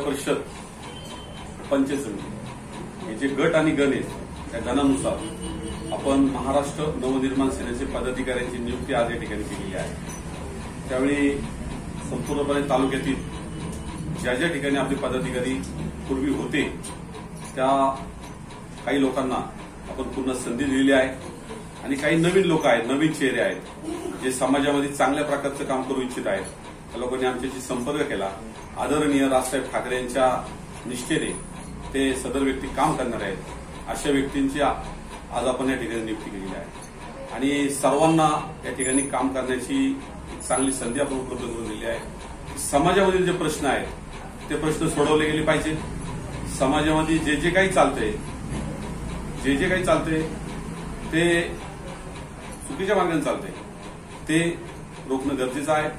परिषद पंचायत समिती हे जे गट आणि गण आहेत त्या गणानुसार आपण महाराष्ट्र नवनिर्माण सेनेचे पदाधिकाऱ्यांची नियुक्ती आज या ठिकाणी केलेली आहे। त्यावेळी संपूर्णपणे तालुक्यातील ज्या ज्या ठिकाणी आपले पदाधिकारी पूर्वी होते त्या काही लोकांना आपण पूर्ण संधी दिलेली आहे आणि काही नवीन लोक आहेत, नवीन चेहरे आहेत जे समाजामध्ये चांगल्या प्रकारचं काम करू इच्छित आहेत। त्या लोकांनी आमच्याशी संपर्क केला। आदरणीय राजसाहेब ठाकरे यांच्या निष्ठेने ते सदर व्यक्ती काम करणार आहेत। अशा व्यक्तींची आज आपण या ठिकाणी नियुक्ती केलेली आहे आणि सर्वांना या ठिकाणी काम करण्याची चांगली संधी आपण उपलब्ध करून दिली आहे। समाजामधील जे प्रश्न आहेत ते प्रश्न सोडवले गेले पाहिजे। समाजामध्ये जे जे काही चालतंय ते चुकीच्या मार्गाने चालतंय ते रोखणं गरजेचं आहे।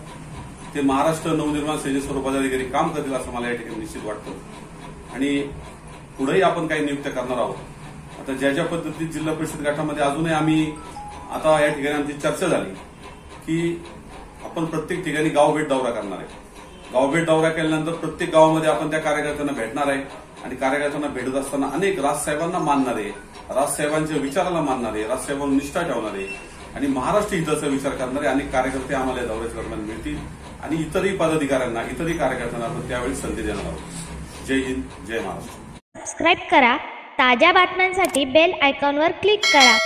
ते महाराष्ट्र नवनिर्माण सेनेचे सर्व पदाधिकारी काम करतील असं मला या ठिकाणी निश्चित वाटतं आणि पुढेही आपण काही नियुक्त्या करणार आहोत। आता ज्या ज्या पद्धतीत जिल्हा परिषद गटामध्ये अजूनही आम्ही आता या ठिकाणी आमची चर्चा झाली की आपण प्रत्येक ठिकाणी गाव भेट दौरा करणार आहे। गाव भेट दौरा केल्यानंतर प्रत्येक गावामध्ये आपण त्या कार्यकर्त्यांना भेटणार आहे आणि कार्यकर्त्यांना भेटत असताना अनेक राजसाहेबांना मानणारे, राजसाहेबांच्या विचाराला मानणारे, राजसाहेबांना निष्ठा ठेवणारे आणि महाराष्ट्र हिताचा विचार करणारे अनेक कार्यकर्ते आम्हाला या दौऱ्याच्या दरम्यान मिळतील आणि इतरही पदाधिकाऱ्यांना, इतरही कार्यकर्त्यांना आपण त्यावेळी संधी देणार आहोत। जय हिंद, जय महाराष्ट्र। सबस्क्राईब करा। ताज्या बातम्यांसाठी बेल आयकॉनवर क्लिक करा।